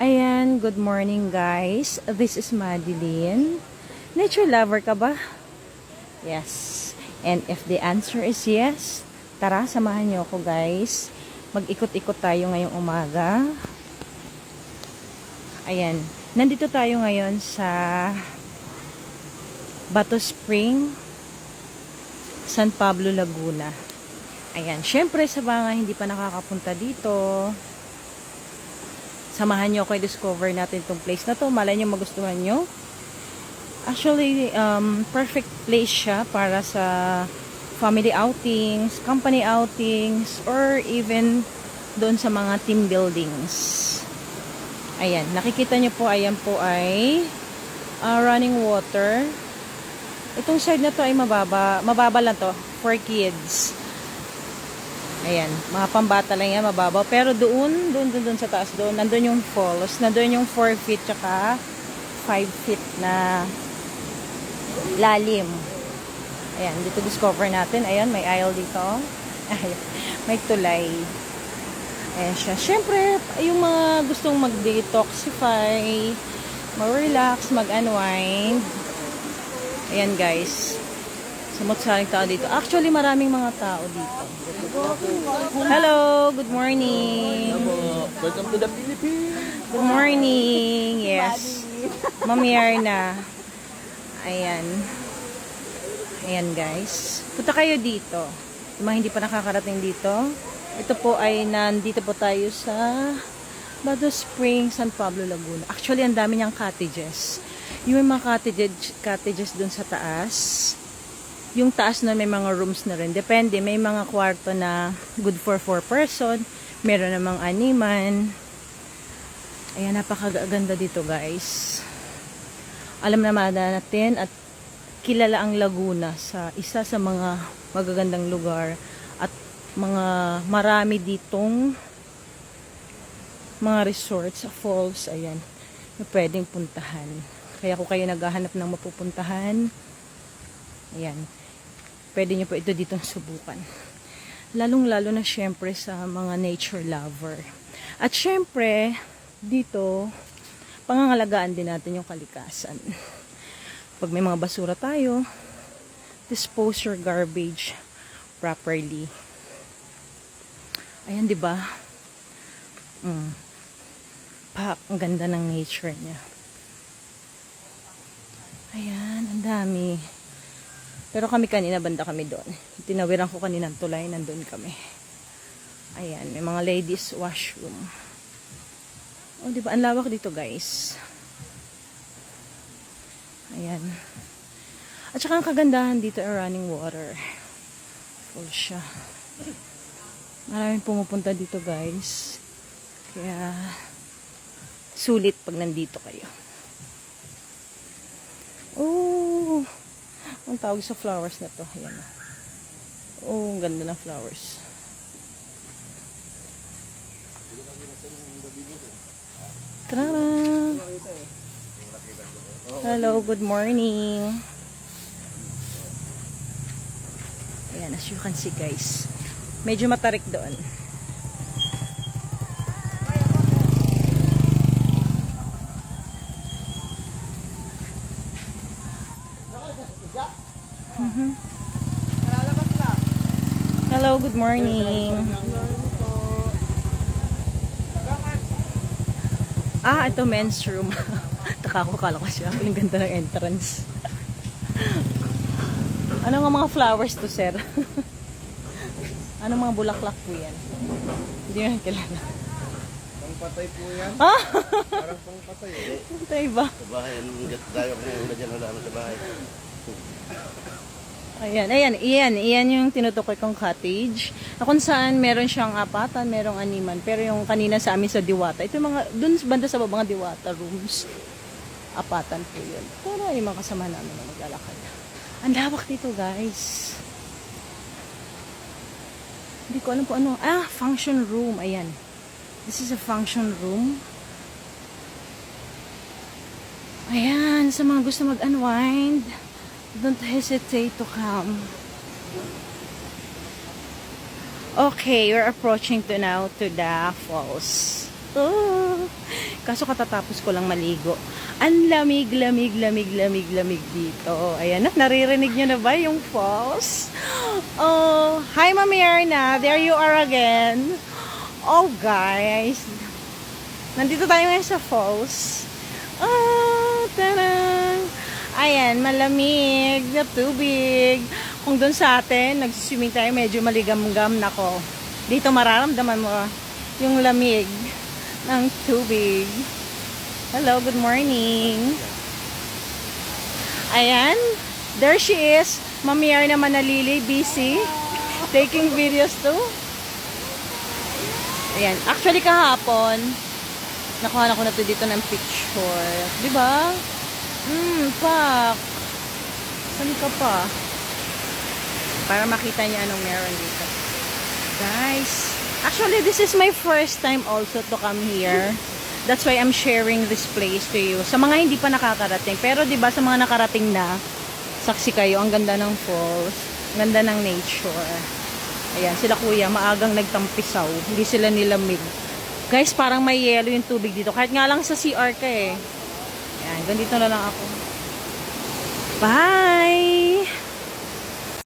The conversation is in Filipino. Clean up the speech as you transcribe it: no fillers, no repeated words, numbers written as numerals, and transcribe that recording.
Ayan, good morning guys. This is Madeline. Nature lover ka ba? Yes. And if the answer is yes, tara samahan niyo ako guys. Mag-ikot-ikot tayo ngayong umaga. Ayan, nandito tayo ngayon sa Bato Spring, San Pablo, Laguna. Ayan, syempre sa mga hindi pa nakakapunta dito, samahan nyo ako i-discover natin itong place na to. Malay nyo magustuhan nyo. Actually, perfect place siya para sa family outings, company outings, or even doon sa mga team buildings. Ayan, nakikita nyo po, ayan po ay running water. Itong side na to ay mababa lang to for kids. Ayan, mga pambata lang yan, mababaw. Pero doon sa taas, nandun yung falls. Nandun yung 4 feet tsaka 5 feet na lalim. Ayan, dito discover natin. Ayan, may aisle dito. Ayan, may tulay. Ayan siya. Siyempre, yung mga gustong mag-detoxify, mag-relax, mag-unwind. Ayan guys. Sumot-saring tao dito. Actually, maraming mga tao dito. Hello, good morning. Welcome to the Philippines. Good morning. Yes. Ma'am Yarna. Ayan. Ayan guys. Punta kayo dito. Yung mga hindi pa nakakarating dito. Ito po ay nandito po tayo sa Bato Spring, San Pablo, Laguna. Actually, ang dami niyang cottages. Yung mga cottages dun sa taas. Yung taas na may mga rooms na rin. Depende. May mga kwarto na good for 4 person. Meron namang animan. Ayan, napakaganda dito guys. Alam naman natin at kilala ang Laguna sa isa sa mga magagandang lugar at mga marami ditong mga resorts, falls, ayan, na pwedeng puntahan. Kaya kung kayo naghahanap ng mapupuntahan, ayan, pwede nyo po ito ditong subukan. Lalong-lalo na syempre sa mga nature lover. At syempre, dito, pangangalagaan din natin yung kalikasan. Pag may mga basura tayo, dispose your garbage properly. Ayan, di ba? Ang ganda ng nature niya. Ayan, ang dami. Pero kami kanina, banda kami doon. Tinawiran ko kanina ng tulay, nandun kami. Ayan, may mga ladies washroom. Oh, diba? Ang lawak dito, guys. Ayan. At saka ang kagandahan dito ay running water. Full siya. Maraming pumupunta dito, guys. Kaya, sulit pag nandito kayo. Oh! Ang tawag sa flowers na to. Ayan. Oh, ang ganda ng flowers. Tara! Hello, good morning. Ayan, as you can see guys. Medyo matarik doon. Hello, good morning. Ah, ito men's room. Taka ko, kala ko siya. Ang ganda ng entrance. Ano nga mga flowers to, sir? Ano mga bulaklak po yan? Hindi mo kilala. Pangpatay po yan. Ah! Parang pangpatay eh. Ito iba. Sa bahay, anong tayo kung dyan wala sa bahay. Ayan yung tinutukoy kong cottage. Na kung saan meron siyang apatan, merong animan. Pero yung kanina sa amin sa Diwata, ito yung mga, dun banda sa mga Diwata rooms. Apatan po yun. Pero yung mga kasama namin na maglalakad. Ang lawak dito guys. Hindi ko alam po ano. Ah, function room. Ayan. This is a function room. Ayan, sa mga gusto mag-unwind, don't hesitate to come. Okay, we're approaching to now to the falls. Oh, Kaso katatapos ko lang maligo. Ang lamig, lamig, lamig, lamig, lamig dito. Ayan na, naririnig nyo na ba yung falls? Oh, hi Mami Erna. There you are again. Oh guys. Nandito tayo ngayon sa falls. Oh, tarang. Ayan, malamig na tubig. Kung doon sa atin, nagsiswimming tayo, medyo maligam-gam na ko. Dito mararamdaman mo yung lamig ng tubig. Hello, good morning. Ayan, there she is. Mami Erna Manalili, busy. Taking videos too. Ayan, actually kahapon, nakuha na ko na to dito ng picture. Diba? Pak. Saan ka pa? Para makita niya anong meron dito. Guys, actually this is my first time also to come here. That's why I'm sharing this place to you. Sa mga hindi pa nakakarating. Pero diba sa mga nakarating na, saksi kayo, ang ganda ng falls. Ang ganda ng nature. Ayan, sila kuya, maagang nagtampisaw. Hindi sila nilamig. Guys, parang may yelo yung tubig dito. Kahit nga lang sa CR ka eh. Ayan, ganito na lang ako. Bye!